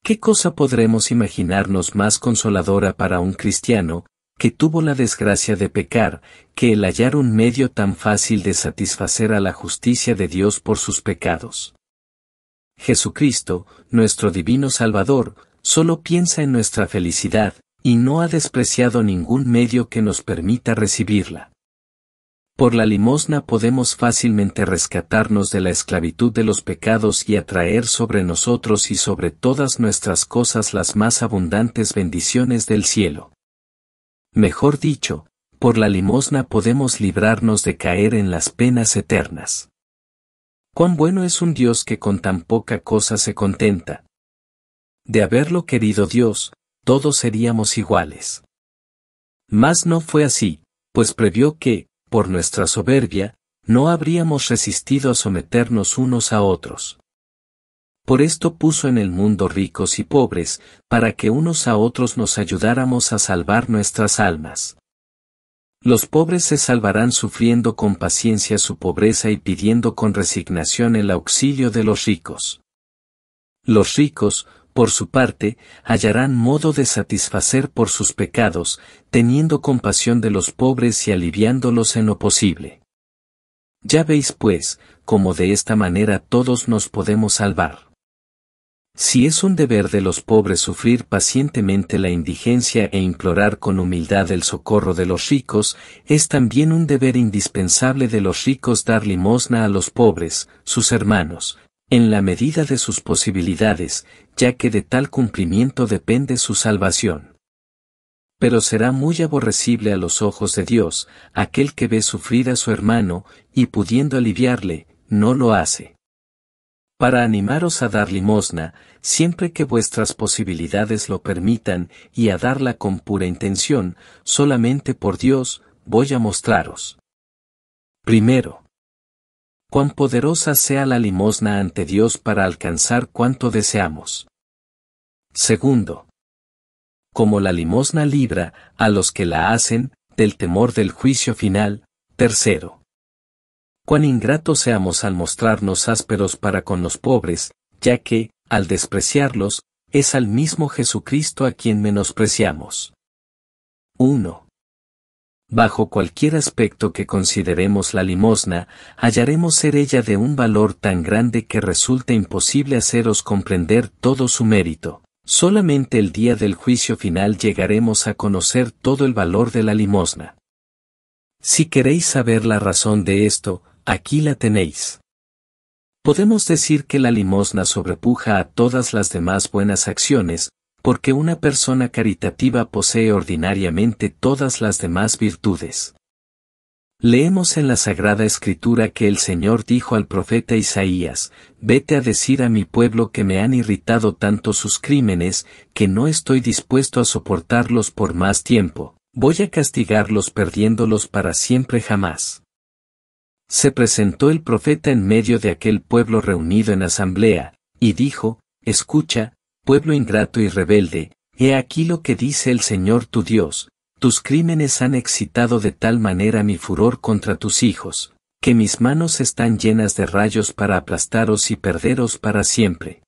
¿Qué cosa podremos imaginarnos más consoladora para un cristiano, que tuvo la desgracia de pecar, que el hallar un medio tan fácil de satisfacer a la justicia de Dios por sus pecados? Jesucristo, nuestro divino Salvador, solo piensa en nuestra felicidad, y no ha despreciado ningún medio que nos permita recibirla. Por la limosna podemos fácilmente rescatarnos de la esclavitud de los pecados y atraer sobre nosotros y sobre todas nuestras cosas las más abundantes bendiciones del cielo. Mejor dicho, por la limosna podemos librarnos de caer en las penas eternas. Cuán bueno es un Dios que con tan poca cosa se contenta. De haberlo querido Dios, todos seríamos iguales. Mas no fue así, pues previó que, por nuestra soberbia, no habríamos resistido a someternos unos a otros. Por esto puso en el mundo ricos y pobres, para que unos a otros nos ayudáramos a salvar nuestras almas. Los pobres se salvarán sufriendo con paciencia su pobreza y pidiendo con resignación el auxilio de los ricos. Los ricos, por su parte, hallarán modo de satisfacer por sus pecados, teniendo compasión de los pobres y aliviándolos en lo posible. Ya veis pues, cómo de esta manera todos nos podemos salvar. Si es un deber de los pobres sufrir pacientemente la indigencia e implorar con humildad el socorro de los ricos, es también un deber indispensable de los ricos dar limosna a los pobres, sus hermanos, en la medida de sus posibilidades, ya que de tal cumplimiento depende su salvación. Pero será muy aborrecible a los ojos de Dios, aquel que ve sufrir a su hermano, y pudiendo aliviarle, no lo hace. Para animaros a dar limosna, siempre que vuestras posibilidades lo permitan, y a darla con pura intención, solamente por Dios, voy a mostraros. Primero, cuán poderosa sea la limosna ante Dios para alcanzar cuanto deseamos. Segundo, como la limosna libra a los que la hacen del temor del juicio final. Tercero, cuán ingratos seamos al mostrarnos ásperos para con los pobres, ya que, al despreciarlos, es al mismo Jesucristo a quien menospreciamos. 1. Bajo cualquier aspecto que consideremos la limosna, hallaremos ser ella de un valor tan grande que resulta imposible haceros comprender todo su mérito. Solamente el día del juicio final llegaremos a conocer todo el valor de la limosna. Si queréis saber la razón de esto, aquí la tenéis. Podemos decir que la limosna sobrepuja a todas las demás buenas acciones, porque una persona caritativa posee ordinariamente todas las demás virtudes. Leemos en la Sagrada Escritura que el Señor dijo al profeta Isaías: «Vete a decir a mi pueblo que me han irritado tanto sus crímenes, que no estoy dispuesto a soportarlos por más tiempo, voy a castigarlos perdiéndolos para siempre jamás». Se presentó el profeta en medio de aquel pueblo reunido en asamblea, y dijo: «Escucha, pueblo ingrato y rebelde, he aquí lo que dice el Señor tu Dios, tus crímenes han excitado de tal manera mi furor contra tus hijos, que mis manos están llenas de rayos para aplastaros y perderos para siempre».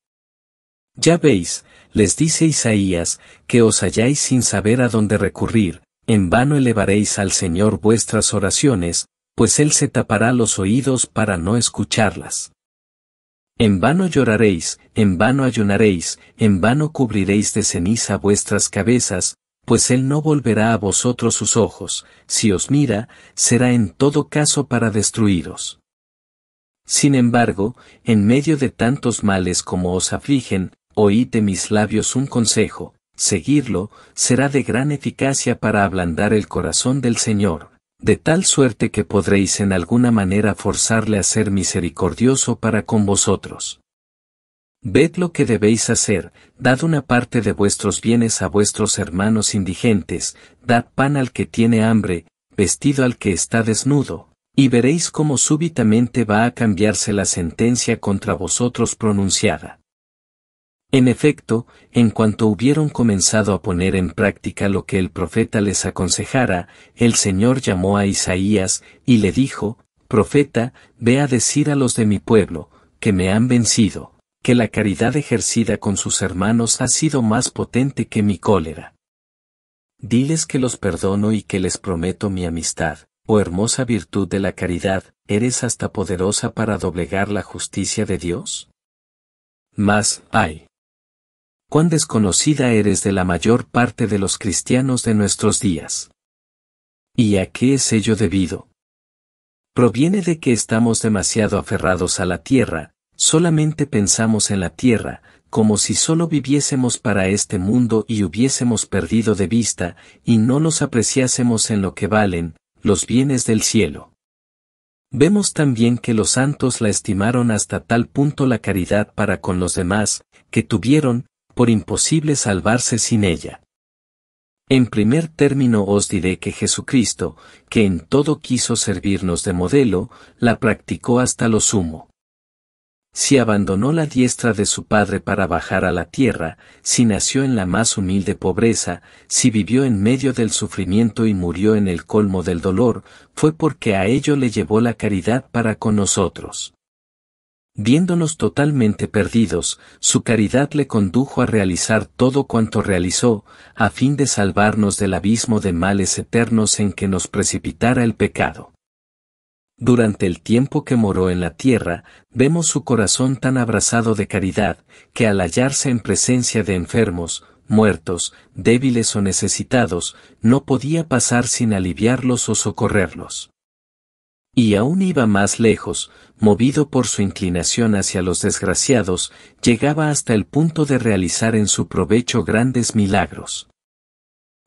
Ya veis, les dice Isaías, que os halláis sin saber a dónde recurrir, en vano elevaréis al Señor vuestras oraciones, pues Él se tapará los oídos para no escucharlas. En vano lloraréis, en vano ayunaréis, en vano cubriréis de ceniza vuestras cabezas, pues Él no volverá a vosotros sus ojos, si os mira, será en todo caso para destruiros. Sin embargo, en medio de tantos males como os afligen, oíd de mis labios un consejo, seguirlo, será de gran eficacia para ablandar el corazón del Señor, de tal suerte que podréis en alguna manera forzarle a ser misericordioso para con vosotros. Ved lo que debéis hacer, dad una parte de vuestros bienes a vuestros hermanos indigentes, dad pan al que tiene hambre, vestido al que está desnudo, y veréis cómo súbitamente va a cambiarse la sentencia contra vosotros pronunciada. En efecto, en cuanto hubieron comenzado a poner en práctica lo que el profeta les aconsejara, el Señor llamó a Isaías, y le dijo: «Profeta, ve a decir a los de mi pueblo, que me han vencido, que la caridad ejercida con sus hermanos ha sido más potente que mi cólera. Diles que los perdono y que les prometo mi amistad. Oh hermosa virtud de la caridad, ¿eres hasta poderosa para doblegar la justicia de Dios? Mas, ay, cuán desconocida eres de la mayor parte de los cristianos de nuestros días. ¿Y a qué es ello debido? Proviene de que estamos demasiado aferrados a la tierra, solamente pensamos en la tierra, como si solo viviésemos para este mundo y hubiésemos perdido de vista, y no nos apreciásemos en lo que valen, los bienes del cielo. Vemos también que los santos la estimaron hasta tal punto la caridad para con los demás, que tuvieron, por imposible salvarse sin ella. En primer término os diré que Jesucristo, que en todo quiso servirnos de modelo, la practicó hasta lo sumo. Si abandonó la diestra de su Padre para bajar a la tierra, si nació en la más humilde pobreza, si vivió en medio del sufrimiento y murió en el colmo del dolor, fue porque a ello le llevó la caridad para con nosotros. Viéndonos totalmente perdidos, su caridad le condujo a realizar todo cuanto realizó, a fin de salvarnos del abismo de males eternos en que nos precipitara el pecado. Durante el tiempo que moró en la tierra, vemos su corazón tan abrasado de caridad, que al hallarse en presencia de enfermos, muertos, débiles o necesitados, no podía pasar sin aliviarlos o socorrerlos. Y aún iba más lejos, movido por su inclinación hacia los desgraciados, llegaba hasta el punto de realizar en su provecho grandes milagros.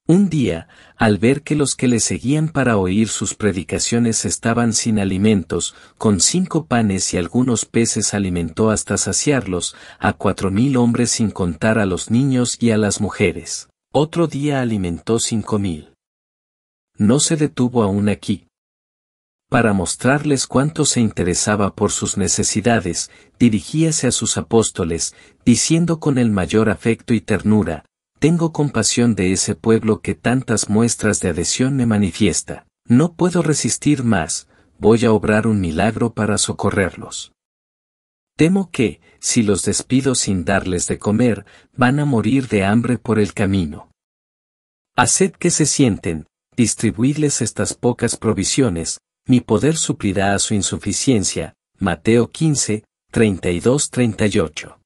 Un día, al ver que los que le seguían para oír sus predicaciones estaban sin alimentos, con 5 panes y algunos peces alimentó hasta saciarlos, a 4.000 hombres sin contar a los niños y a las mujeres. Otro día alimentó 5.000. No se detuvo aún aquí. Para mostrarles cuánto se interesaba por sus necesidades, dirigíase a sus apóstoles, diciendo con el mayor afecto y ternura: tengo compasión de ese pueblo que tantas muestras de adhesión me manifiesta. No puedo resistir más, voy a obrar un milagro para socorrerlos. Temo que, si los despido sin darles de comer, van a morir de hambre por el camino. Haced que se sienten, distribuidles estas pocas provisiones, mi poder suplirá a su insuficiencia. Mateo 15, 32-38.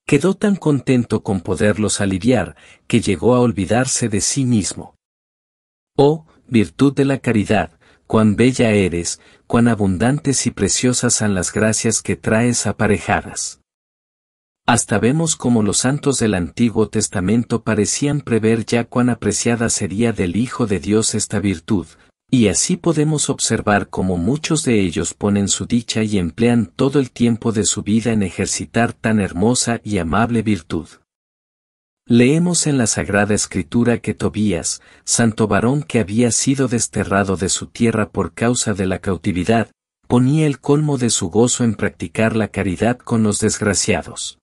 Quedó tan contento con poderlos aliviar, que llegó a olvidarse de sí mismo. Oh, virtud de la caridad, cuán bella eres, cuán abundantes y preciosas son las gracias que traes aparejadas. Hasta vemos cómo los santos del Antiguo Testamento parecían prever ya cuán apreciada sería del Hijo de Dios esta virtud, y así podemos observar cómo muchos de ellos ponen su dicha y emplean todo el tiempo de su vida en ejercitar tan hermosa y amable virtud. Leemos en la Sagrada Escritura que Tobías, santo varón que había sido desterrado de su tierra por causa de la cautividad, ponía el colmo de su gozo en practicar la caridad con los desgraciados.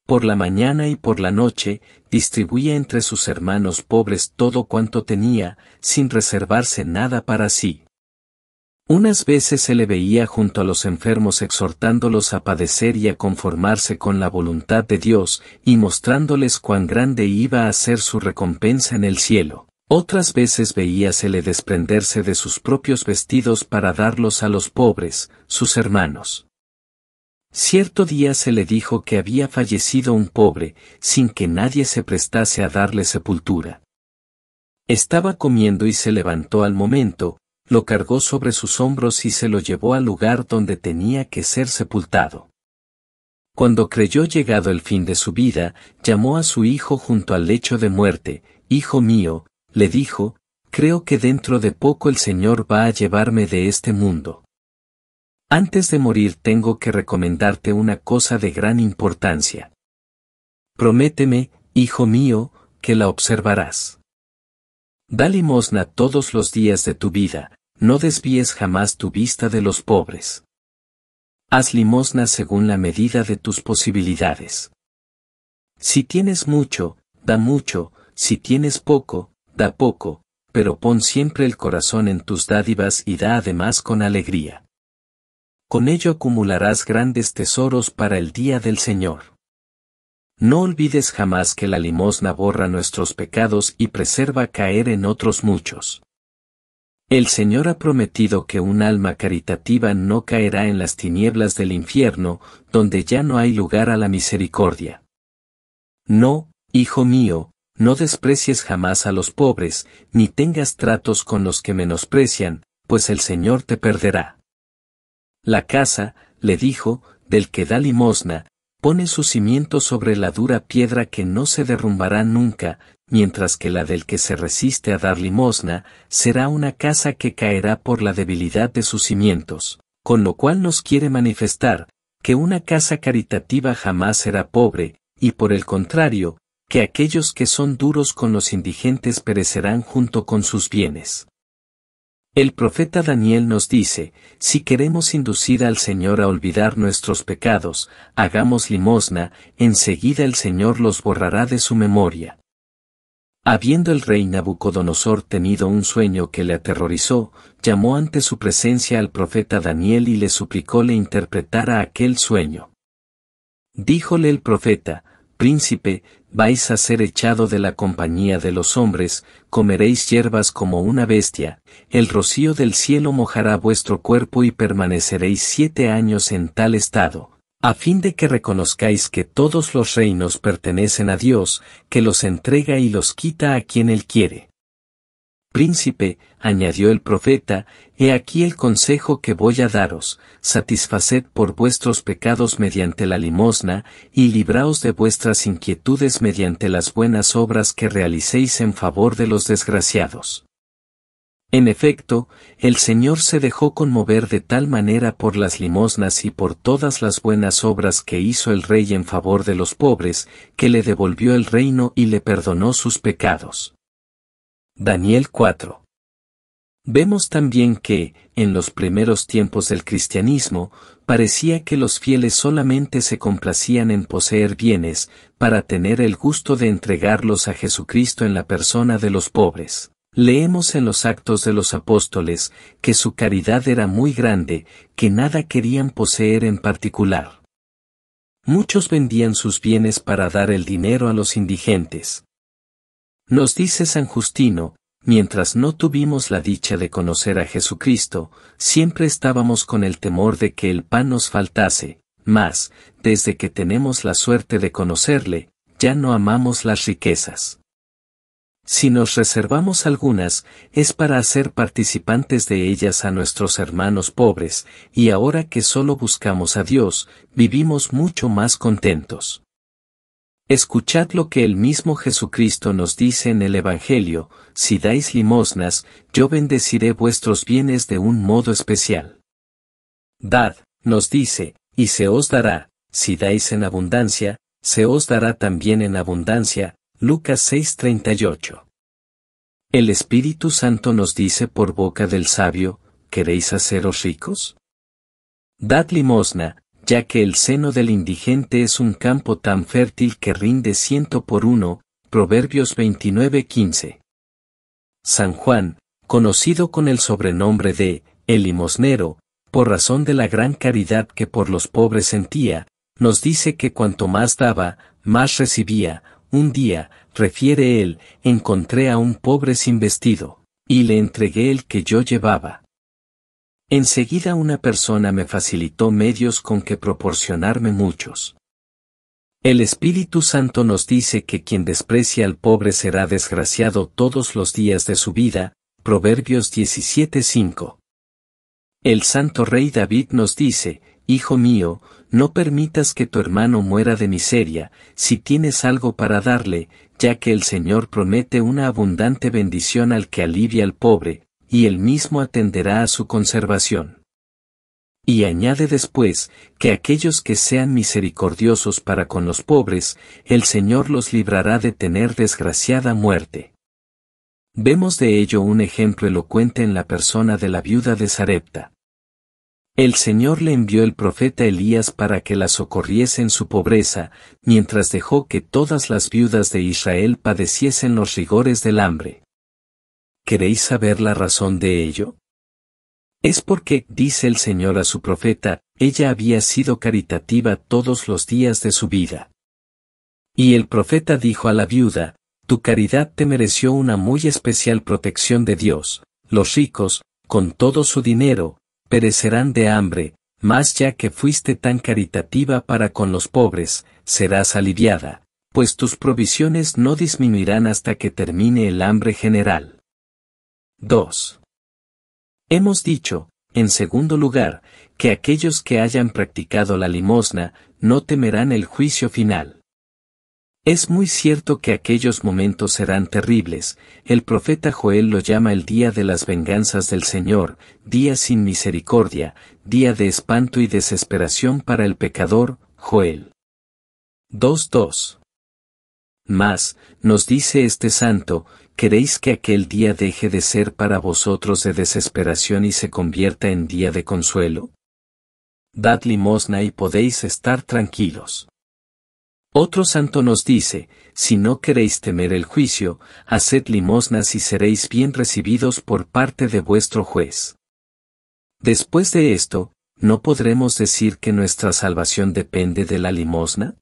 Por la mañana y por la noche, distribuía entre sus hermanos pobres todo cuanto tenía, sin reservarse nada para sí. Unas veces se le veía junto a los enfermos exhortándolos a padecer y a conformarse con la voluntad de Dios, y mostrándoles cuán grande iba a ser su recompensa en el cielo. Otras veces veíasele desprenderse de sus propios vestidos para darlos a los pobres, sus hermanos. Cierto día se le dijo que había fallecido un pobre, sin que nadie se prestase a darle sepultura. Estaba comiendo y se levantó al momento, lo cargó sobre sus hombros y se lo llevó al lugar donde tenía que ser sepultado. Cuando creyó llegado el fin de su vida, llamó a su hijo junto al lecho de muerte. Hijo mío, le dijo, creo que dentro de poco el Señor va a llevarme de este mundo. Antes de morir tengo que recomendarte una cosa de gran importancia. Prométeme, hijo mío, que la observarás. Da limosna todos los días de tu vida, no desvíes jamás tu vista de los pobres. Haz limosna según la medida de tus posibilidades. Si tienes mucho, da mucho, si tienes poco, da poco, pero pon siempre el corazón en tus dádivas y da además con alegría. Con ello acumularás grandes tesoros para el día del Señor. No olvides jamás que la limosna borra nuestros pecados y preserva caer en otros muchos. El Señor ha prometido que un alma caritativa no caerá en las tinieblas del infierno, donde ya no hay lugar a la misericordia. No, hijo mío, no desprecies jamás a los pobres, ni tengas tratos con los que menosprecian, pues el Señor te perderá. La casa, le dijo, del que da limosna, pone su cimiento sobre la dura piedra que no se derrumbará nunca, mientras que la del que se resiste a dar limosna, será una casa que caerá por la debilidad de sus cimientos, con lo cual nos quiere manifestar, que una casa caritativa jamás será pobre, y por el contrario, que aquellos que son duros con los indigentes perecerán junto con sus bienes. El profeta Daniel nos dice, si queremos inducir al Señor a olvidar nuestros pecados, hagamos limosna, enseguida el Señor los borrará de su memoria. Habiendo el rey Nabucodonosor tenido un sueño que le aterrorizó, llamó ante su presencia al profeta Daniel y le suplicó le interpretara aquel sueño. Díjole el profeta, príncipe, vais a ser echado de la compañía de los hombres, comeréis hierbas como una bestia, el rocío del cielo mojará vuestro cuerpo y permaneceréis 7 años en tal estado, a fin de que reconozcáis que todos los reinos pertenecen a Dios, que los entrega y los quita a quien Él quiere. Príncipe, añadió el profeta, he aquí el consejo que voy a daros, satisfaced por vuestros pecados mediante la limosna, y libraos de vuestras inquietudes mediante las buenas obras que realicéis en favor de los desgraciados. En efecto, el Señor se dejó conmover de tal manera por las limosnas y por todas las buenas obras que hizo el rey en favor de los pobres, que le devolvió el reino y le perdonó sus pecados. Daniel 4. Vemos también que, en los primeros tiempos del cristianismo, parecía que los fieles solamente se complacían en poseer bienes, para tener el gusto de entregarlos a Jesucristo en la persona de los pobres. Leemos en los Actos de los Apóstoles, que su caridad era muy grande, que nada querían poseer en particular. Muchos vendían sus bienes para dar el dinero a los indigentes. Nos dice San Justino, mientras no tuvimos la dicha de conocer a Jesucristo, siempre estábamos con el temor de que el pan nos faltase, mas, desde que tenemos la suerte de conocerle, ya no amamos las riquezas. Si nos reservamos algunas, es para hacer participantes de ellas a nuestros hermanos pobres, y ahora que solo buscamos a Dios, vivimos mucho más contentos. Escuchad lo que el mismo Jesucristo nos dice en el Evangelio, si dais limosnas, yo bendeciré vuestros bienes de un modo especial. Dad, nos dice, y se os dará, si dais en abundancia, se os dará también en abundancia, Lucas 6:38. El Espíritu Santo nos dice por boca del sabio, ¿queréis haceros ricos? Dad limosna, ya que el seno del indigente es un campo tan fértil que rinde 100 por 1, Proverbios 29:15. San Juan, conocido con el sobrenombre de el limosnero, por razón de la gran caridad que por los pobres sentía, nos dice que cuanto más daba, más recibía. Un día, refiere él, encontré a un pobre sin vestido, y le entregué el que yo llevaba. Enseguida una persona me facilitó medios con que proporcionarme muchos. El Espíritu Santo nos dice que quien desprecia al pobre será desgraciado todos los días de su vida, Proverbios 17:5. El Santo Rey David nos dice, Hijo mío, no permitas que tu hermano muera de miseria, si tienes algo para darle, ya que el Señor promete una abundante bendición al que alivia al pobre, y él mismo atenderá a su conservación. Y añade después, que aquellos que sean misericordiosos para con los pobres, el Señor los librará de tener desgraciada muerte. Vemos de ello un ejemplo elocuente en la persona de la viuda de Sarepta. El Señor le envió el profeta Elías para que la socorriese en su pobreza, mientras dejó que todas las viudas de Israel padeciesen los rigores del hambre. ¿Queréis saber la razón de ello? Es porque, dice el Señor a su profeta, ella había sido caritativa todos los días de su vida. Y el profeta dijo a la viuda, tu caridad te mereció una muy especial protección de Dios. Los ricos, con todo su dinero, perecerán de hambre, mas ya que fuiste tan caritativa para con los pobres, serás aliviada, pues tus provisiones no disminuirán hasta que termine el hambre general. 2. Hemos dicho, en segundo lugar, que aquellos que hayan practicado la limosna, no temerán el juicio final. Es muy cierto que aquellos momentos serán terribles, el profeta Joel lo llama el día de las venganzas del Señor, día sin misericordia, día de espanto y desesperación para el pecador, Joel 2:2. Mas, nos dice este santo, ¿queréis que aquel día deje de ser para vosotros de desesperación y se convierta en día de consuelo? Dad limosna y podéis estar tranquilos. Otro santo nos dice, si no queréis temer el juicio, haced limosnas y seréis bien recibidos por parte de vuestro juez. Después de esto, ¿no podremos decir que nuestra salvación depende de la limosna?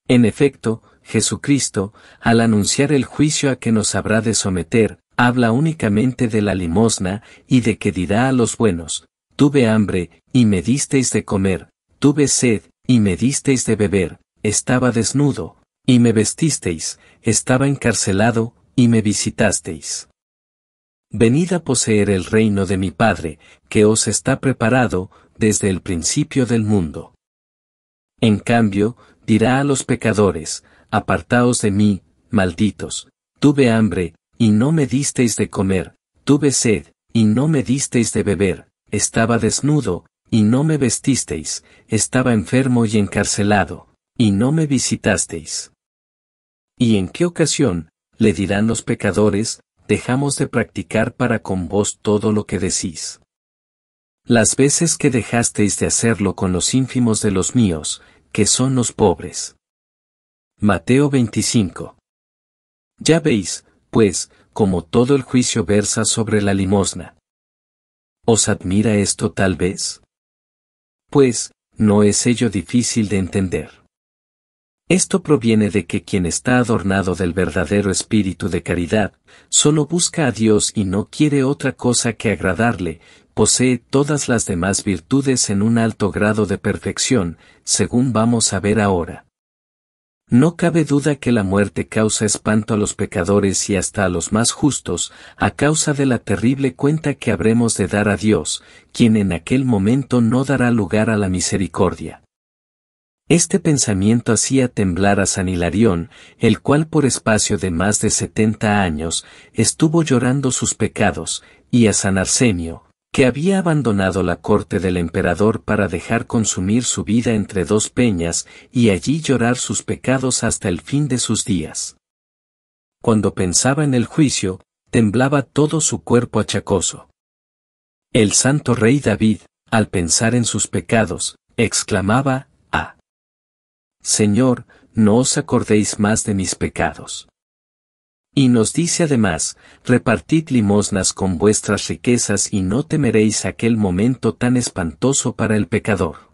En efecto, Jesucristo, al anunciar el juicio a que nos habrá de someter, habla únicamente de la limosna y de que dirá a los buenos, tuve hambre, y me disteis de comer, tuve sed, y me disteis de beber, estaba desnudo, y me vestisteis, estaba encarcelado, y me visitasteis. Venid a poseer el reino de mi Padre, que os está preparado, desde el principio del mundo. En cambio, dirá a los pecadores, apartaos de mí, malditos, tuve hambre, y no me disteis de comer, tuve sed, y no me disteis de beber, estaba desnudo, y no me vestisteis, estaba enfermo y encarcelado, y no me visitasteis. ¿Y en qué ocasión, le dirán los pecadores, dejamos de practicar para con vos todo lo que decís? Las veces que dejasteis de hacerlo con los ínfimos de los míos, que son los pobres. Mateo 25. Ya veis, pues, como todo el juicio versa sobre la limosna. ¿Os admira esto tal vez? Pues, no es ello difícil de entender. Esto proviene de que quien está adornado del verdadero espíritu de caridad, solo busca a Dios y no quiere otra cosa que agradarle, posee todas las demás virtudes en un alto grado de perfección, según vamos a ver ahora. No cabe duda que la muerte causa espanto a los pecadores y hasta a los más justos, a causa de la terrible cuenta que habremos de dar a Dios, quien en aquel momento no dará lugar a la misericordia. Este pensamiento hacía temblar a San Hilarión, el cual por espacio de más de 70 años, estuvo llorando sus pecados, y a San Arsenio, que había abandonado la corte del emperador para dejar consumir su vida entre dos peñas, y allí llorar sus pecados hasta el fin de sus días. Cuando pensaba en el juicio, temblaba todo su cuerpo achacoso. El santo rey David, al pensar en sus pecados, exclamaba, «Ah! Señor, no os acordéis más de mis pecados». Y nos dice además, repartid limosnas con vuestras riquezas y no temeréis aquel momento tan espantoso para el pecador.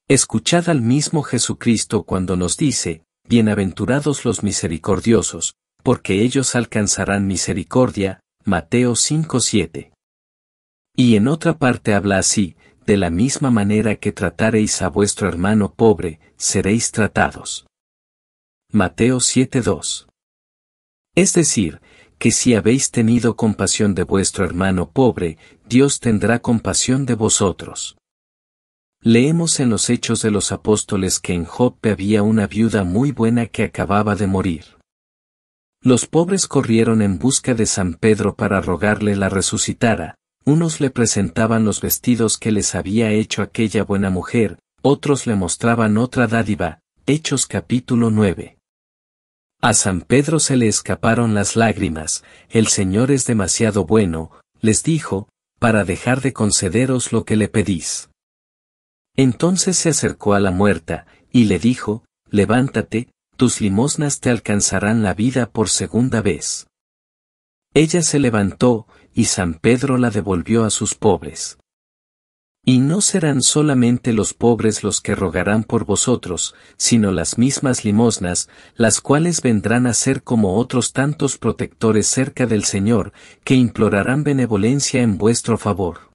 Escuchad al mismo Jesucristo cuando nos dice, bienaventurados los misericordiosos, porque ellos alcanzarán misericordia, Mateo 5:7. Y en otra parte habla así, de la misma manera que tratareis a vuestro hermano pobre, seréis tratados. Mateo 7:2. Es decir, que si habéis tenido compasión de vuestro hermano pobre, Dios tendrá compasión de vosotros. Leemos en los Hechos de los Apóstoles que en Joppe había una viuda muy buena que acababa de morir. Los pobres corrieron en busca de San Pedro para rogarle la resucitara, unos le presentaban los vestidos que les había hecho aquella buena mujer, otros le mostraban otra dádiva, Hechos capítulo 9. A San Pedro se le escaparon las lágrimas, el Señor es demasiado bueno, les dijo, para dejar de concederos lo que le pedís. Entonces se acercó a la muerta, y le dijo, levántate, tus limosnas te alcanzarán la vida por segunda vez. Ella se levantó, y San Pedro la devolvió a sus pobres. Y no serán solamente los pobres los que rogarán por vosotros, sino las mismas limosnas, las cuales vendrán a ser como otros tantos protectores cerca del Señor, que implorarán benevolencia en vuestro favor.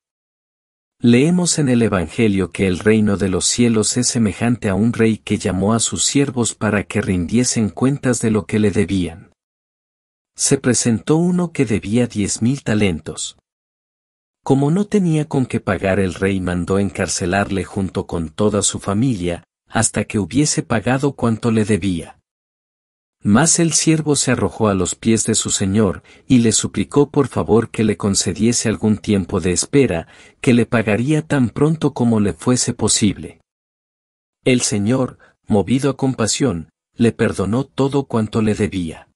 Leemos en el Evangelio que el reino de los cielos es semejante a un rey que llamó a sus siervos para que rindiesen cuentas de lo que le debían. Se presentó uno que debía 10.000 talentos. Como no tenía con qué pagar, el rey mandó encarcelarle junto con toda su familia, hasta que hubiese pagado cuanto le debía. Mas el siervo se arrojó a los pies de su señor, y le suplicó por favor que le concediese algún tiempo de espera, que le pagaría tan pronto como le fuese posible. El señor, movido a compasión, le perdonó todo cuanto le debía.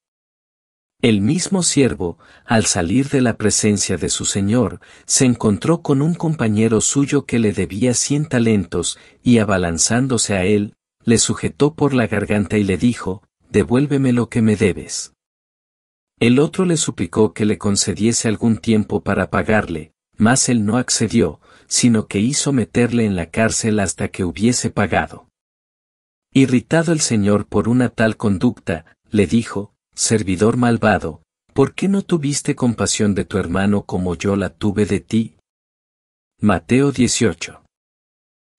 El mismo siervo, al salir de la presencia de su señor, se encontró con un compañero suyo que le debía 100 talentos, y abalanzándose a él, le sujetó por la garganta y le dijo: «Devuélveme lo que me debes». El otro le suplicó que le concediese algún tiempo para pagarle, mas él no accedió, sino que hizo meterle en la cárcel hasta que hubiese pagado. Irritado el Señor por una tal conducta, le dijo: «Servidor malvado, ¿por qué no tuviste compasión de tu hermano como yo la tuve de ti?». Mateo 18.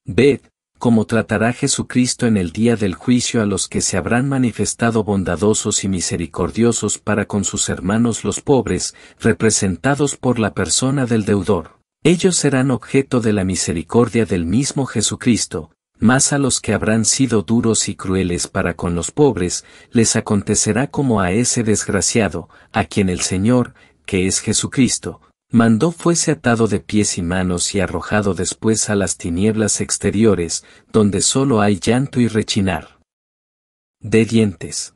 Ved cómo tratará Jesucristo en el día del juicio a los que se habrán manifestado bondadosos y misericordiosos para con sus hermanos los pobres, representados por la persona del deudor. Ellos serán objeto de la misericordia del mismo Jesucristo. Mas a los que habrán sido duros y crueles para con los pobres, les acontecerá como a ese desgraciado, a quien el Señor, que es Jesucristo, mandó fuese atado de pies y manos y arrojado después a las tinieblas exteriores, donde solo hay llanto y rechinar de dientes.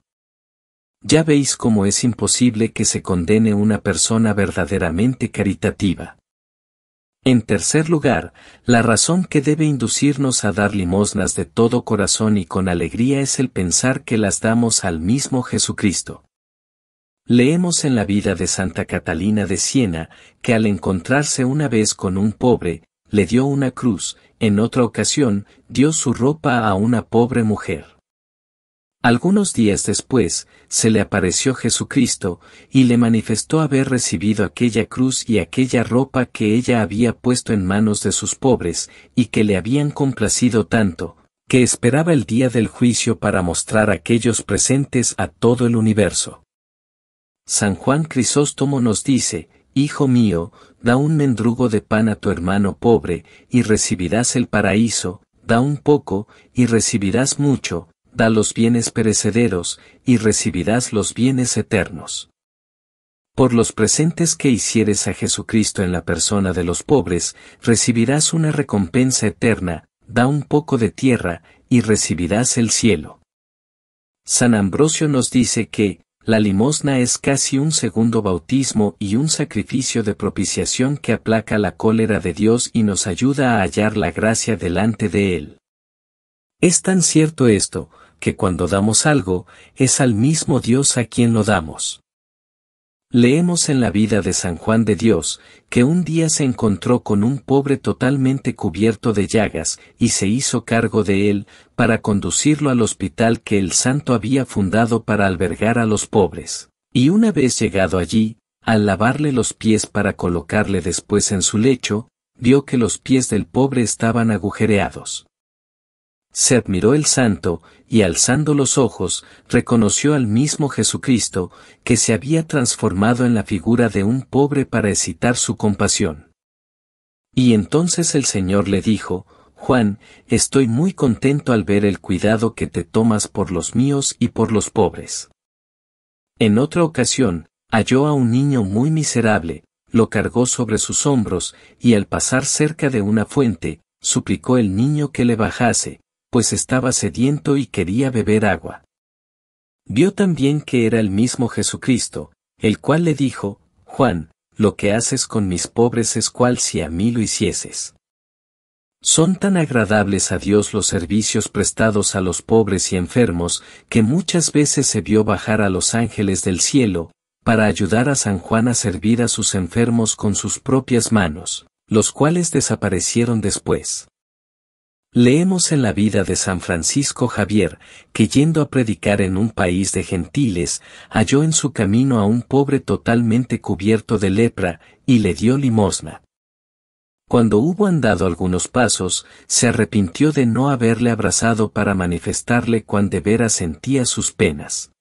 Ya veis cómo es imposible que se condene una persona verdaderamente caritativa. En tercer lugar, la razón que debe inducirnos a dar limosnas de todo corazón y con alegría es el pensar que las damos al mismo Jesucristo. Leemos en la vida de Santa Catalina de Siena, que al encontrarse una vez con un pobre, le dio una cruz, en otra ocasión, dio su ropa a una pobre mujer. Algunos días después, se le apareció Jesucristo, y le manifestó haber recibido aquella cruz y aquella ropa que ella había puesto en manos de sus pobres, y que le habían complacido tanto, que esperaba el día del juicio para mostrar aquellos presentes a todo el universo. San Juan Crisóstomo nos dice: «Hijo mío, da un mendrugo de pan a tu hermano pobre, y recibirás el paraíso; da un poco, y recibirás mucho; da los bienes perecederos, y recibirás los bienes eternos». Por los presentes que hicieres a Jesucristo en la persona de los pobres, recibirás una recompensa eterna. Da un poco de tierra, y recibirás el cielo. San Ambrosio nos dice que la limosna es casi un segundo bautismo y un sacrificio de propiciación que aplaca la cólera de Dios y nos ayuda a hallar la gracia delante de Él. Es tan cierto esto, que cuando damos algo, es al mismo Dios a quien lo damos. Leemos en la vida de San Juan de Dios, que un día se encontró con un pobre totalmente cubierto de llagas, y se hizo cargo de él, para conducirlo al hospital que el santo había fundado para albergar a los pobres. Y una vez llegado allí, al lavarle los pies para colocarle después en su lecho, vio que los pies del pobre estaban agujereados. Se admiró el santo, y alzando los ojos, reconoció al mismo Jesucristo, que se había transformado en la figura de un pobre para excitar su compasión. Y entonces el Señor le dijo: «Juan, estoy muy contento al ver el cuidado que te tomas por los míos y por los pobres». En otra ocasión, halló a un niño muy miserable, lo cargó sobre sus hombros, y al pasar cerca de una fuente, suplicó el niño que le bajase, pues estaba sediento y quería beber agua. Vio también que era el mismo Jesucristo, el cual le dijo: «Juan, lo que haces con mis pobres es cual si a mí lo hicieses». Son tan agradables a Dios los servicios prestados a los pobres y enfermos, que muchas veces se vio bajar a los ángeles del cielo, para ayudar a San Juan a servir a sus enfermos con sus propias manos, los cuales desaparecieron después. Leemos en la vida de San Francisco Javier, que yendo a predicar en un país de gentiles, halló en su camino a un pobre totalmente cubierto de lepra, y le dio limosna. Cuando hubo andado algunos pasos, se arrepintió de no haberle abrazado para manifestarle cuán de veras sentía sus penas.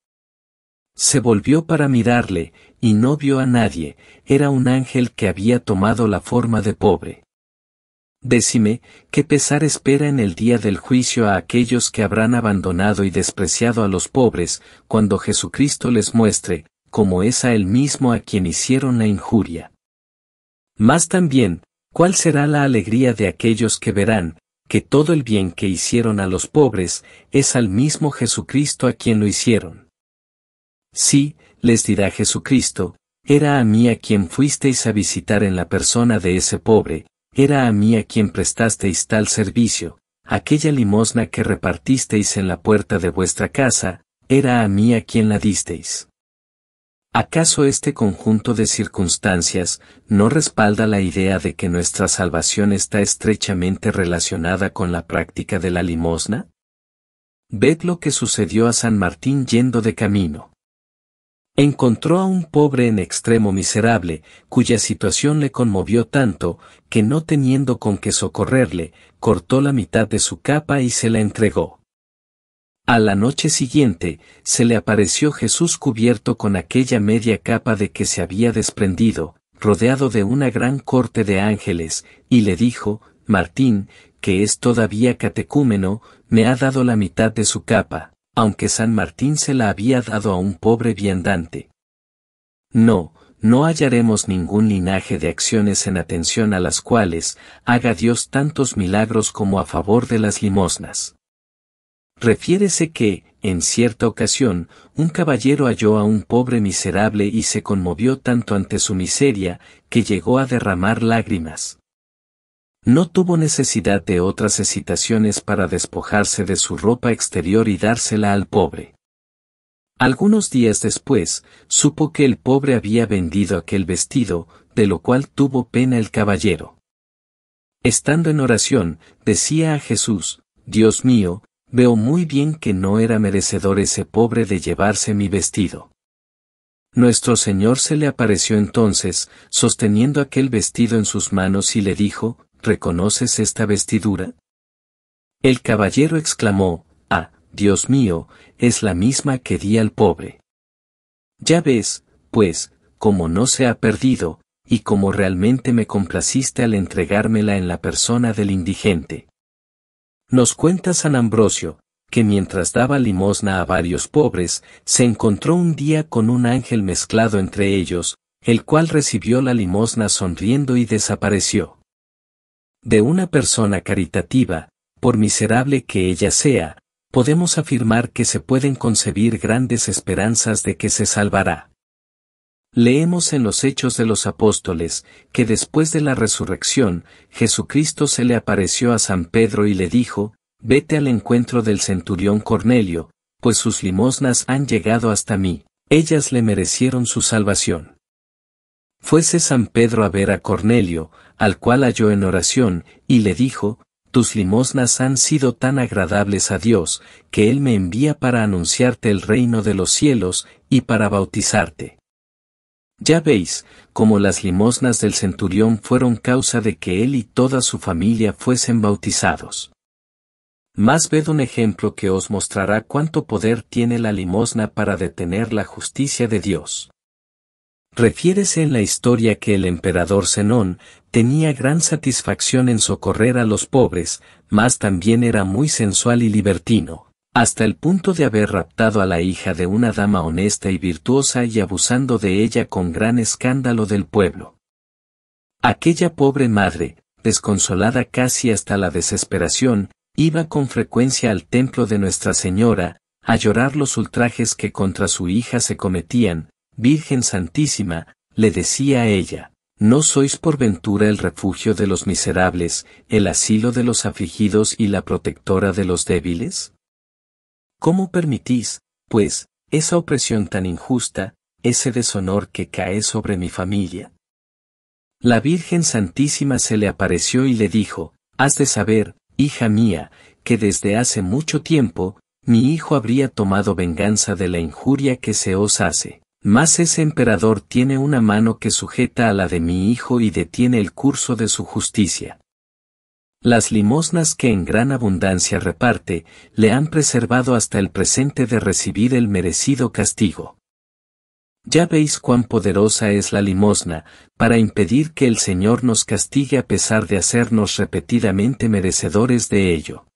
Se volvió para mirarle, y no vio a nadie, era un ángel que había tomado la forma de pobre. Decime, ¿qué pesar espera en el día del juicio a aquellos que habrán abandonado y despreciado a los pobres, cuando Jesucristo les muestre, como es a él mismo a quien hicieron la injuria? Más también, ¿cuál será la alegría de aquellos que verán, que todo el bien que hicieron a los pobres, es al mismo Jesucristo a quien lo hicieron? Sí, les dirá Jesucristo, era a mí a quien fuisteis a visitar en la persona de ese pobre, era a mí a quien prestasteis tal servicio, aquella limosna que repartisteis en la puerta de vuestra casa, era a mí a quien la disteis. ¿Acaso este conjunto de circunstancias no respalda la idea de que nuestra salvación está estrechamente relacionada con la práctica de la limosna? Ved lo que sucedió a San Martín yendo de camino. Encontró a un pobre en extremo miserable, cuya situación le conmovió tanto, que no teniendo con qué socorrerle, cortó la mitad de su capa y se la entregó. A la noche siguiente, se le apareció Jesús cubierto con aquella media capa de que se había desprendido, rodeado de una gran corte de ángeles, y le dijo, Martín, que es todavía catecúmeno, me ha dado la mitad de su capa, aunque San Martín se la había dado a un pobre viandante. No hallaremos ningún linaje de acciones en atención a las cuales haga Dios tantos milagros como a favor de las limosnas. Refiérese que, en cierta ocasión, un caballero halló a un pobre miserable y se conmovió tanto ante su miseria, que llegó a derramar lágrimas. No tuvo necesidad de otras excitaciones para despojarse de su ropa exterior y dársela al pobre. Algunos días después, supo que el pobre había vendido aquel vestido, de lo cual tuvo pena el caballero. Estando en oración, decía a Jesús, Dios mío, veo muy bien que no era merecedor ese pobre de llevarse mi vestido. Nuestro Señor se le apareció entonces, sosteniendo aquel vestido en sus manos y le dijo, ¿reconoces esta vestidura? El caballero exclamó, ah, Dios mío, es la misma que di al pobre. Ya ves, pues, como no se ha perdido, y como realmente me complaciste al entregármela en la persona del indigente. Nos cuenta San Ambrosio, que mientras daba limosna a varios pobres, se encontró un día con un ángel mezclado entre ellos, el cual recibió la limosna sonriendo y desapareció. De una persona caritativa, por miserable que ella sea, podemos afirmar que se pueden concebir grandes esperanzas de que se salvará. Leemos en los Hechos de los Apóstoles, que después de la resurrección, Jesucristo se le apareció a San Pedro y le dijo, vete al encuentro del centurión Cornelio, pues sus limosnas han llegado hasta mí, ellas le merecieron su salvación. Fuese San Pedro a ver a Cornelio, al cual halló en oración, y le dijo, tus limosnas han sido tan agradables a Dios, que Él me envía para anunciarte el reino de los cielos, y para bautizarte. Ya veis, como las limosnas del centurión fueron causa de que él y toda su familia fuesen bautizados. Más ved un ejemplo que os mostrará cuánto poder tiene la limosna para detener la justicia de Dios. Refiérese en la historia que el emperador Zenón tenía gran satisfacción en socorrer a los pobres, mas también era muy sensual y libertino, hasta el punto de haber raptado a la hija de una dama honesta y virtuosa y abusando de ella con gran escándalo del pueblo. Aquella pobre madre, desconsolada casi hasta la desesperación, iba con frecuencia al templo de Nuestra Señora, a llorar los ultrajes que contra su hija se cometían. Virgen Santísima, le decía a ella, ¿no sois por ventura el refugio de los miserables, el asilo de los afligidos y la protectora de los débiles? ¿Cómo permitís, pues, esa opresión tan injusta, ese deshonor que cae sobre mi familia? La Virgen Santísima se le apareció y le dijo, has de saber, hija mía, que desde hace mucho tiempo, mi hijo habría tomado venganza de la injuria que se os hace. Mas ese emperador tiene una mano que sujeta a la de mi hijo y detiene el curso de su justicia. Las limosnas que en gran abundancia reparte, le han preservado hasta el presente de recibir el merecido castigo. Ya veis cuán poderosa es la limosna, para impedir que el Señor nos castigue a pesar de hacernos repetidamente merecedores de ello.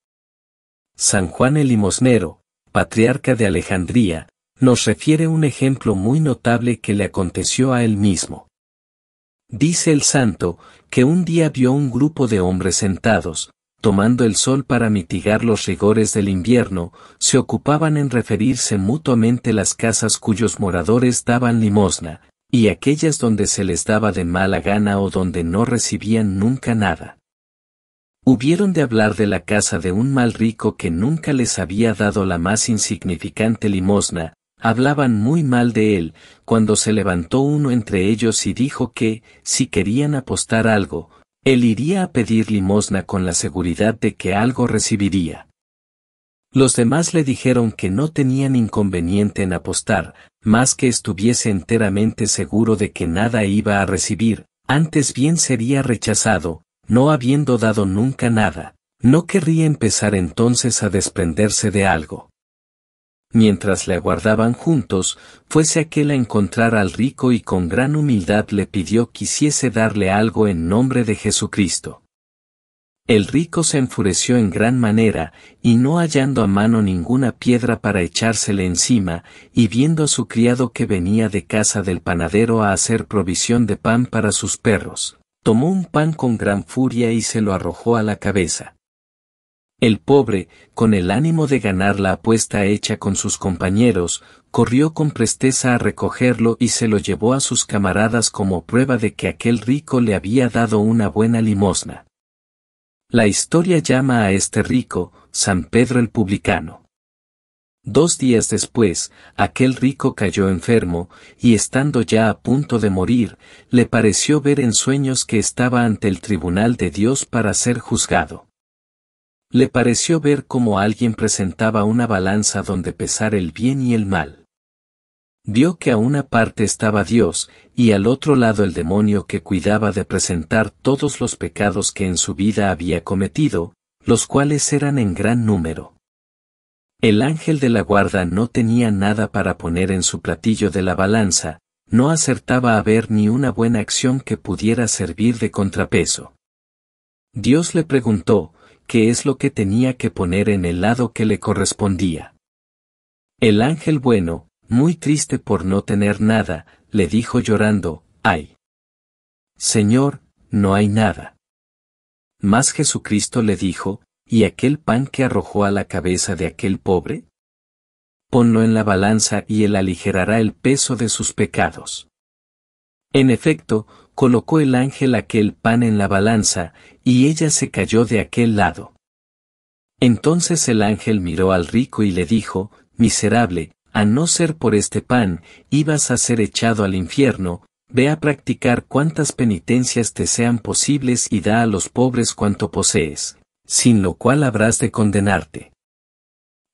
San Juan el Limosnero, patriarca de Alejandría, nos refiere un ejemplo muy notable que le aconteció a él mismo. Dice el santo, que un día vio un grupo de hombres sentados, tomando el sol para mitigar los rigores del invierno, se ocupaban en referirse mutuamente las casas cuyos moradores daban limosna, y aquellas donde se les daba de mala gana o donde no recibían nunca nada. Hubieron de hablar de la casa de un mal rico que nunca les había dado la más insignificante limosna. Hablaban muy mal de él, cuando se levantó uno entre ellos y dijo que, si querían apostar algo, él iría a pedir limosna con la seguridad de que algo recibiría. Los demás le dijeron que no tenían inconveniente en apostar, más que estuviese enteramente seguro de que nada iba a recibir, antes bien sería rechazado, no habiendo dado nunca nada, no querría empezar entonces a desprenderse de algo. Mientras le aguardaban juntos, fuese aquel a encontrar al rico y con gran humildad le pidió quisiese darle algo en nombre de Jesucristo. El rico se enfureció en gran manera, y no hallando a mano ninguna piedra para echársele encima, y viendo a su criado que venía de casa del panadero a hacer provisión de pan para sus perros, tomó un pan con gran furia y se lo arrojó a la cabeza. El pobre, con el ánimo de ganar la apuesta hecha con sus compañeros, corrió con presteza a recogerlo y se lo llevó a sus camaradas como prueba de que aquel rico le había dado una buena limosna. La historia llama a este rico, San Pedro el Publicano. 2 días después, aquel rico cayó enfermo, y estando ya a punto de morir, le pareció ver en sueños que estaba ante el tribunal de Dios para ser juzgado. Le pareció ver cómo alguien presentaba una balanza donde pesar el bien y el mal. Vio que a una parte estaba Dios, y al otro lado el demonio que cuidaba de presentar todos los pecados que en su vida había cometido, los cuales eran en gran número. El ángel de la guarda no tenía nada para poner en su platillo de la balanza, no acertaba a ver ni una buena acción que pudiera servir de contrapeso. Dios le preguntó, ¿qué es lo que tenía que poner en el lado que le correspondía? El ángel bueno, muy triste por no tener nada, le dijo llorando, ¡ay! Señor, no hay nada. Mas Jesucristo le dijo, ¿y aquel pan que arrojó a la cabeza de aquel pobre? Ponlo en la balanza y él aligerará el peso de sus pecados. En efecto, colocó el ángel aquel pan en la balanza, y ella se cayó de aquel lado. Entonces el ángel miró al rico y le dijo, miserable, a no ser por este pan, ibas a ser echado al infierno, ve a practicar cuantas penitencias te sean posibles y da a los pobres cuanto posees, sin lo cual habrás de condenarte.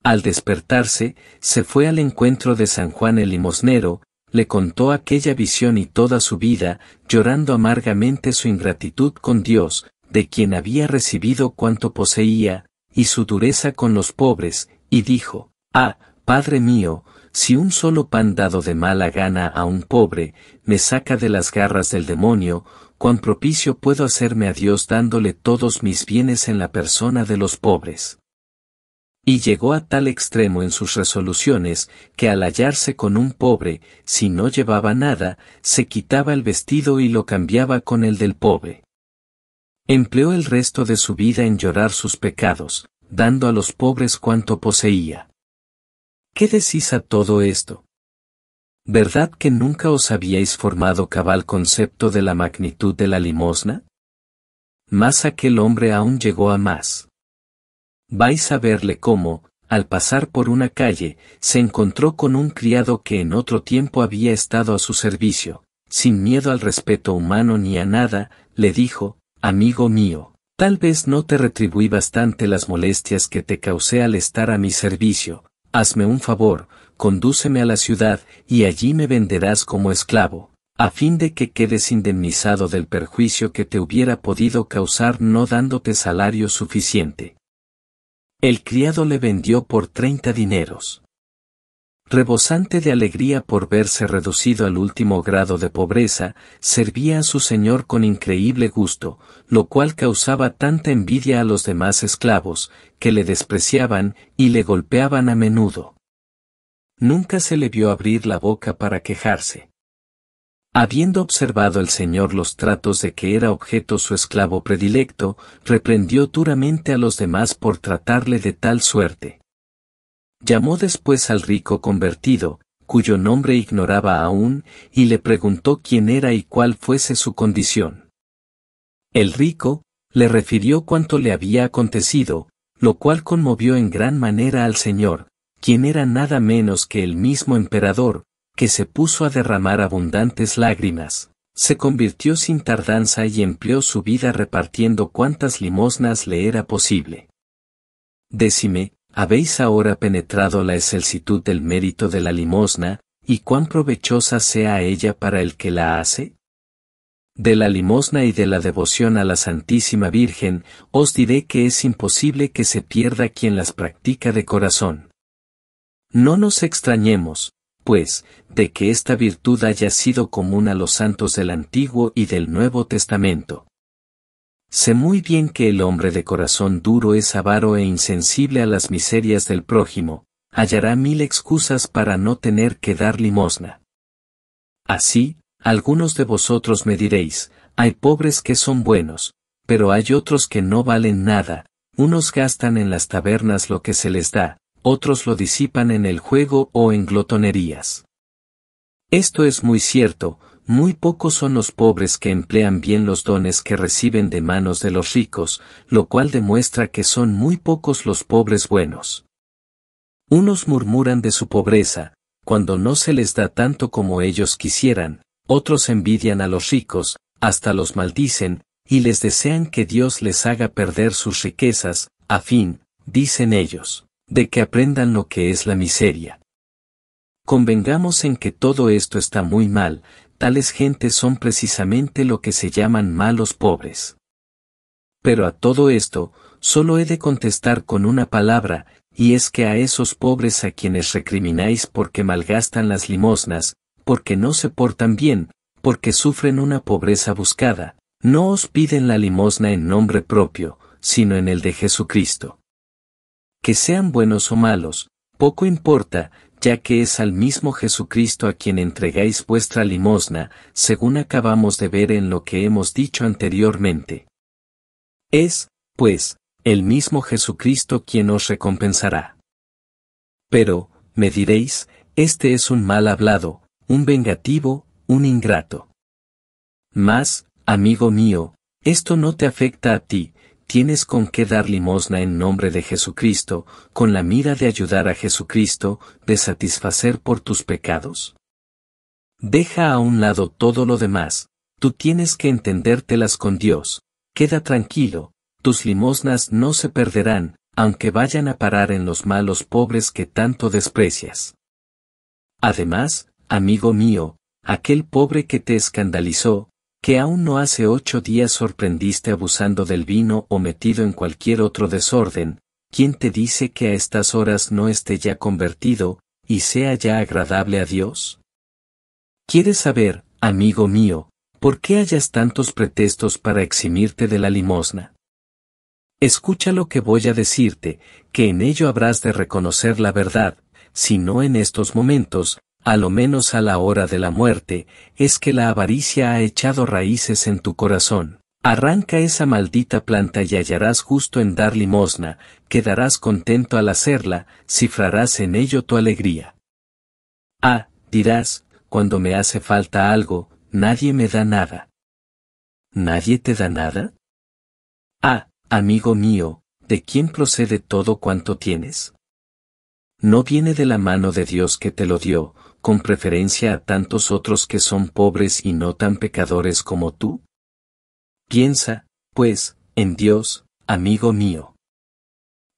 Al despertarse, se fue al encuentro de San Juan el Limosnero, le contó aquella visión y toda su vida, llorando amargamente su ingratitud con Dios, de quien había recibido cuanto poseía, y su dureza con los pobres, y dijo, «Ah, Padre mío, si un solo pan dado de mala gana a un pobre, me saca de las garras del demonio, cuán propicio puedo hacerme a Dios dándole todos mis bienes en la persona de los pobres». Y llegó a tal extremo en sus resoluciones, que al hallarse con un pobre, si no llevaba nada, se quitaba el vestido y lo cambiaba con el del pobre. Empleó el resto de su vida en llorar sus pecados, dando a los pobres cuanto poseía. ¿Qué decís a todo esto? ¿Verdad que nunca os habíais formado cabal concepto de la magnitud de la limosna? Mas aquel hombre aún llegó a más. Vais a verle cómo, al pasar por una calle, se encontró con un criado que en otro tiempo había estado a su servicio. Sin miedo al respeto humano ni a nada, le dijo: amigo mío, tal vez no te retribuí bastante las molestias que te causé al estar a mi servicio. Hazme un favor, condúceme a la ciudad, y allí me venderás como esclavo, a fin de que quedes indemnizado del perjuicio que te hubiera podido causar no dándote salario suficiente. El criado le vendió por 30 dineros. Rebosante de alegría por verse reducido al último grado de pobreza, servía a su señor con increíble gusto, lo cual causaba tanta envidia a los demás esclavos, que le despreciaban y le golpeaban a menudo. Nunca se le vio abrir la boca para quejarse. Habiendo observado el señor los tratos de que era objeto su esclavo predilecto, reprendió duramente a los demás por tratarle de tal suerte. Llamó después al rico convertido, cuyo nombre ignoraba aún, y le preguntó quién era y cuál fuese su condición. El rico le refirió cuanto le había acontecido, lo cual conmovió en gran manera al señor, quien era nada menos que el mismo emperador, que se puso a derramar abundantes lágrimas, se convirtió sin tardanza y empleó su vida repartiendo cuantas limosnas le era posible. Décime, ¿habéis ahora penetrado la excelsitud del mérito de la limosna, y cuán provechosa sea ella para el que la hace? De la limosna y de la devoción a la Santísima Virgen, os diré que es imposible que se pierda quien las practica de corazón. No nos extrañemos, pues, de que esta virtud haya sido común a los santos del Antiguo y del Nuevo Testamento. Sé muy bien que el hombre de corazón duro es avaro e insensible a las miserias del prójimo, hallará 1000 excusas para no tener que dar limosna. Así, algunos de vosotros me diréis: hay pobres que son buenos, pero hay otros que no valen nada, unos gastan en las tabernas lo que se les da, otros lo disipan en el juego o en glotonerías. Esto es muy cierto, muy pocos son los pobres que emplean bien los dones que reciben de manos de los ricos, lo cual demuestra que son muy pocos los pobres buenos. Unos murmuran de su pobreza, cuando no se les da tanto como ellos quisieran, otros envidian a los ricos, hasta los maldicen, y les desean que Dios les haga perder sus riquezas, a fin, dicen ellos, de que aprendan lo que es la miseria. Convengamos en que todo esto está muy mal, tales gentes son precisamente lo que se llaman malos pobres. Pero a todo esto, solo he de contestar con una palabra, y es que a esos pobres a quienes recrimináis porque malgastan las limosnas, porque no se portan bien, porque sufren una pobreza buscada, no os piden la limosna en nombre propio, sino en el de Jesucristo. Que sean buenos o malos, poco importa, ya que es al mismo Jesucristo a quien entregáis vuestra limosna, según acabamos de ver en lo que hemos dicho anteriormente. Es, pues, el mismo Jesucristo quien os recompensará. Pero, me diréis, este es un mal hablado, un vengativo, un ingrato. Mas, amigo mío, esto no te afecta a ti. Tienes con qué dar limosna en nombre de Jesucristo, con la mira de ayudar a Jesucristo, de satisfacer por tus pecados. Deja a un lado todo lo demás, tú tienes que entendértelas con Dios, queda tranquilo, tus limosnas no se perderán, aunque vayan a parar en los malos pobres que tanto desprecias. Además, amigo mío, aquel pobre que te escandalizó, que aún no hace 8 días sorprendiste abusando del vino o metido en cualquier otro desorden, ¿quién te dice que a estas horas no esté ya convertido, y sea ya agradable a Dios? ¿Quieres saber, amigo mío, por qué hayas tantos pretextos para eximirte de la limosna? Escucha lo que voy a decirte, que en ello habrás de reconocer la verdad, si no en estos momentos, a lo menos a la hora de la muerte, es que la avaricia ha echado raíces en tu corazón. Arranca esa maldita planta y hallarás gusto en dar limosna, quedarás contento al hacerla, cifrarás en ello tu alegría. Ah, dirás, cuando me hace falta algo, nadie me da nada. ¿Nadie te da nada? Ah, amigo mío, ¿de quién procede todo cuanto tienes? ¿no viene de la mano de Dios que te lo dio, con preferencia a tantos otros que son pobres y no tan pecadores como tú? Piensa, pues, en Dios, amigo mío.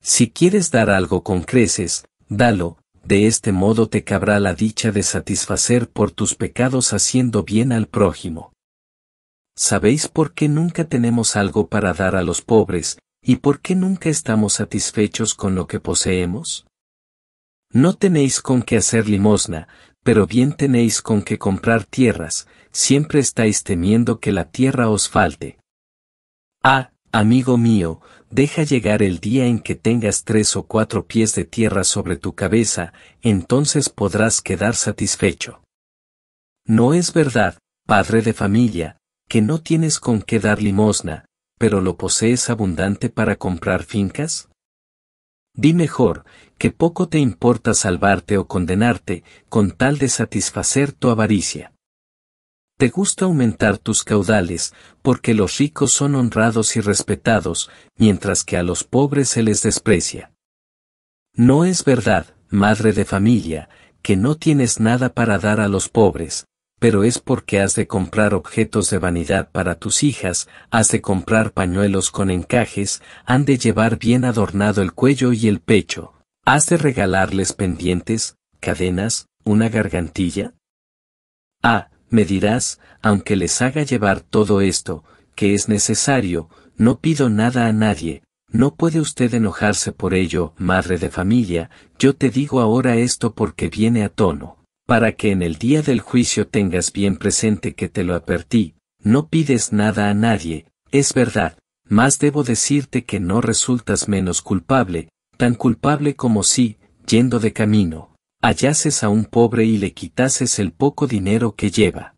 Si quieres dar algo con creces, dalo, de este modo te cabrá la dicha de satisfacer por tus pecados haciendo bien al prójimo. ¿Sabéis por qué nunca tenemos algo para dar a los pobres, y por qué nunca estamos satisfechos con lo que poseemos? No tenéis con qué hacer limosna, pero bien tenéis con qué comprar tierras, siempre estáis temiendo que la tierra os falte. Ah, amigo mío, deja llegar el día en que tengas 3 o 4 pies de tierra sobre tu cabeza, entonces podrás quedar satisfecho. ¿No es verdad, padre de familia, que no tienes con qué dar limosna, pero lo posees abundante para comprar fincas? Di mejor, que poco te importa salvarte o condenarte, con tal de satisfacer tu avaricia. Te gusta aumentar tus caudales, porque los ricos son honrados y respetados, mientras que a los pobres se les desprecia. ¿No es verdad, madre de familia, que no tienes nada para dar a los pobres, pero es porque has de comprar objetos de vanidad para tus hijas, has de comprar pañuelos con encajes, han de llevar bien adornado el cuello y el pecho, has de regalarles pendientes, cadenas, una gargantilla? Ah, me dirás, aunque les haga llevar todo esto, que es necesario, no pido nada a nadie, no puede usted enojarse por ello, madre de familia, yo te digo ahora esto porque viene a tono, para que en el día del juicio tengas bien presente que te lo advertí, no pides nada a nadie, es verdad, mas debo decirte que no resultas menos culpable, tan culpable como si, yendo de camino, hallases a un pobre y le quitases el poco dinero que lleva.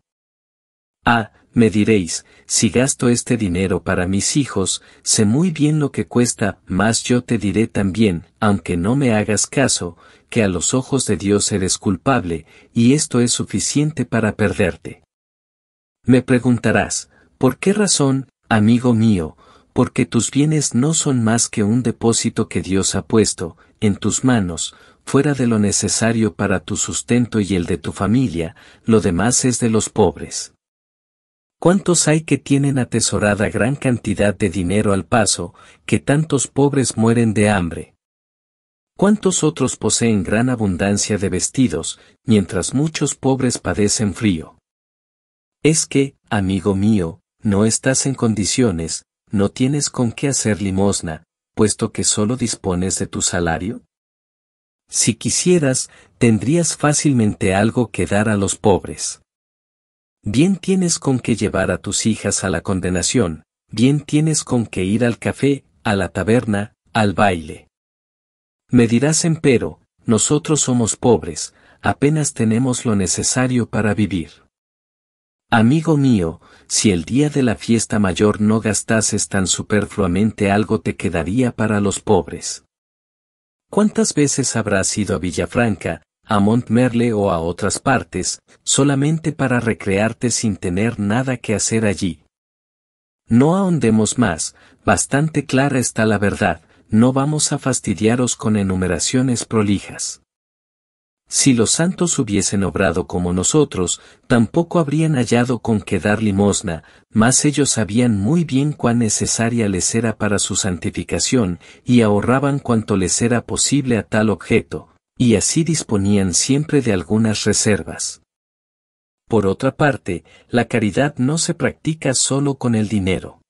Ah, me diréis, si gasto este dinero para mis hijos, sé muy bien lo que cuesta, mas yo te diré también, aunque no me hagas caso, que a los ojos de Dios eres culpable, y esto es suficiente para perderte. Me preguntarás, ¿por qué razón, amigo mío? Porque tus bienes no son más que un depósito que Dios ha puesto, en tus manos, fuera de lo necesario para tu sustento y el de tu familia, lo demás es de los pobres. ¿Cuántos hay que tienen atesorada gran cantidad de dinero al paso, que tantos pobres mueren de hambre? ¿Cuántos otros poseen gran abundancia de vestidos, mientras muchos pobres padecen frío? Es que, amigo mío, no estás en condiciones, no tienes con qué hacer limosna, puesto que solo dispones de tu salario. Si quisieras, tendrías fácilmente algo que dar a los pobres. Bien tienes con qué llevar a tus hijas a la condenación, bien tienes con qué ir al café, a la taberna, al baile. Me dirás empero, nosotros somos pobres, apenas tenemos lo necesario para vivir. Amigo mío, si el día de la fiesta mayor no gastases tan superfluamente algo te quedaría para los pobres. ¿Cuántas veces habrás ido a Villafranca, a Montmerle o a otras partes, solamente para recrearte sin tener nada que hacer allí? No ahondemos más, bastante clara está la verdad, no vamos a fastidiaros con enumeraciones prolijas. Si los santos hubiesen obrado como nosotros, tampoco habrían hallado con qué dar limosna, mas ellos sabían muy bien cuán necesaria les era para su santificación, y ahorraban cuanto les era posible a tal objeto, y así disponían siempre de algunas reservas. Por otra parte, la caridad no se practica solo con el dinero.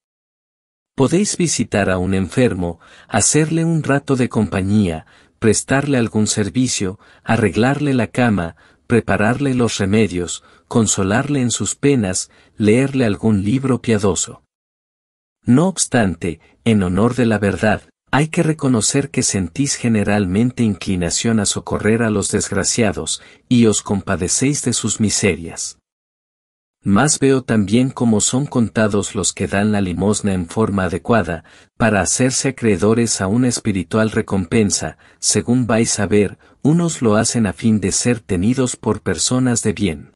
Podéis visitar a un enfermo, hacerle un rato de compañía, prestarle algún servicio, arreglarle la cama, prepararle los remedios, consolarle en sus penas, leerle algún libro piadoso. No obstante, en honor de la verdad, hay que reconocer que sentís generalmente inclinación a socorrer a los desgraciados, y os compadecéis de sus miserias. Mas veo también cómo son contados los que dan la limosna en forma adecuada, para hacerse acreedores a una espiritual recompensa, según vais a ver, unos lo hacen a fin de ser tenidos por personas de bien.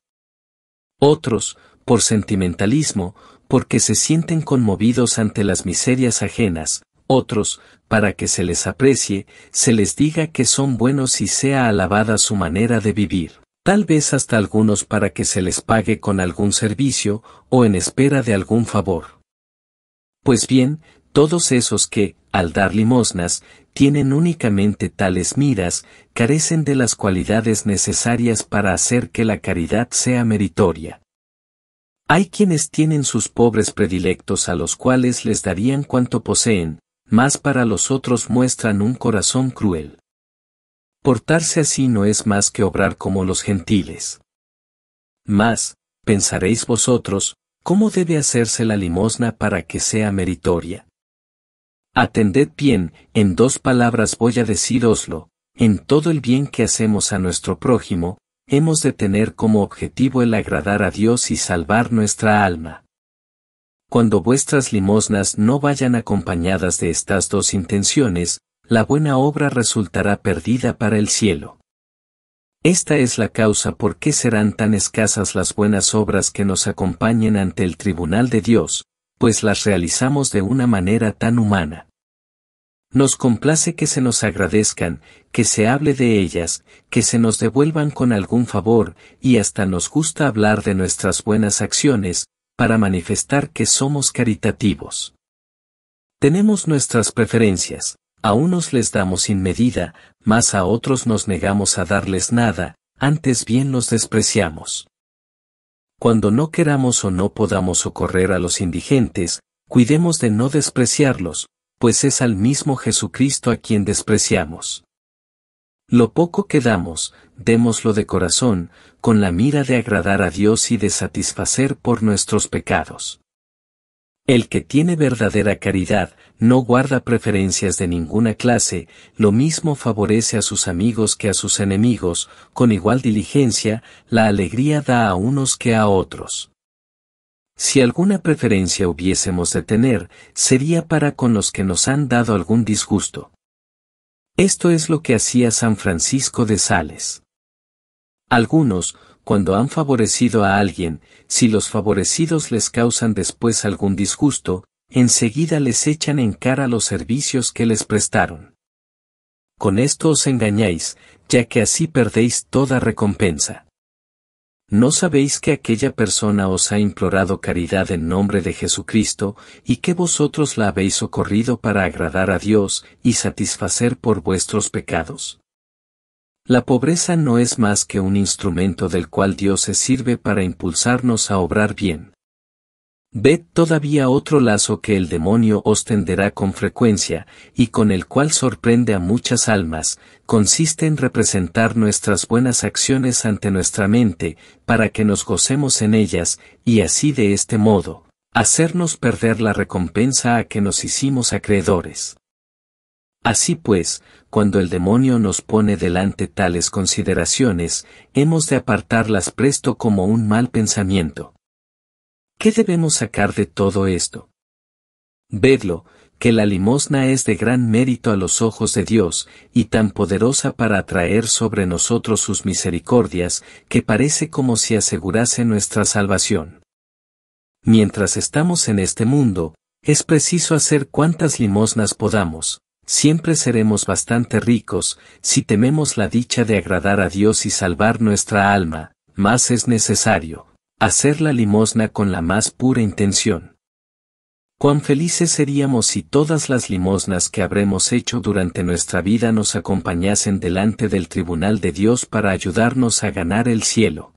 Otros, por sentimentalismo, porque se sienten conmovidos ante las miserias ajenas, Otros, para que se les aprecie, se les diga que son buenos y sea alabada su manera de vivir. Tal vez hasta algunos para que se les pague con algún servicio, o en espera de algún favor. Pues bien, todos esos que, al dar limosnas, tienen únicamente tales miras, carecen de las cualidades necesarias para hacer que la caridad sea meritoria. Hay quienes tienen sus pobres predilectos a los cuales les darían cuanto poseen, mas para los otros muestran un corazón cruel. Portarse así no es más que obrar como los gentiles. Mas, pensaréis vosotros, ¿cómo debe hacerse la limosna para que sea meritoria? Atended bien, en 2 palabras voy a decíroslo: en todo el bien que hacemos a nuestro prójimo, hemos de tener como objetivo el agradar a Dios y salvar nuestra alma. Cuando vuestras limosnas no vayan acompañadas de estas 2 intenciones, la buena obra resultará perdida para el cielo. Esta es la causa por qué serán tan escasas las buenas obras que nos acompañen ante el tribunal de Dios, pues las realizamos de una manera tan humana. Nos complace que se nos agradezcan, que se hable de ellas, que se nos devuelvan con algún favor, y hasta nos gusta hablar de nuestras buenas acciones, para manifestar que somos caritativos. Tenemos nuestras preferencias, a unos les damos sin medida, mas a otros nos negamos a darles nada, antes bien los despreciamos. Cuando no queramos o no podamos socorrer a los indigentes, cuidemos de no despreciarlos, pues es al mismo Jesucristo a quien despreciamos. Lo poco que damos, démoslo de corazón, con la mira de agradar a Dios y de satisfacer por nuestros pecados. El que tiene verdadera caridad, no guarda preferencias de ninguna clase, lo mismo favorece a sus amigos que a sus enemigos, con igual diligencia, la alegría da a unos que a otros. Si alguna preferencia hubiésemos de tener, sería para con los que nos han dado algún disgusto. Esto es lo que hacía San Francisco de Sales. Algunos, cuando han favorecido a alguien, si los favorecidos les causan después algún disgusto, enseguida les echan en cara los servicios que les prestaron. Con esto os engañáis, ya que así perdéis toda recompensa. ¿No sabéis que aquella persona os ha implorado caridad en nombre de Jesucristo, y que vosotros la habéis socorrido para agradar a Dios y satisfacer por vuestros pecados? La pobreza no es más que un instrumento del cual Dios se sirve para impulsarnos a obrar bien. Ved todavía otro lazo que el demonio os tenderá con frecuencia, y con el cual sorprende a muchas almas, consiste en representar nuestras buenas acciones ante nuestra mente, para que nos gocemos en ellas, y así de este modo, hacernos perder la recompensa a que nos hicimos acreedores. Así pues, cuando el demonio nos pone delante tales consideraciones, hemos de apartarlas presto como un mal pensamiento. ¿Qué debemos sacar de todo esto? Vedlo, que la limosna es de gran mérito a los ojos de Dios, y tan poderosa para atraer sobre nosotros sus misericordias, que parece como si asegurase nuestra salvación. Mientras estamos en este mundo, es preciso hacer cuantas limosnas podamos, siempre seremos bastante ricos, si tememos la dicha de agradar a Dios y salvar nuestra alma, más es necesario hacer la limosna con la más pura intención. Cuán felices seríamos si todas las limosnas que habremos hecho durante nuestra vida nos acompañasen delante del tribunal de Dios para ayudarnos a ganar el cielo.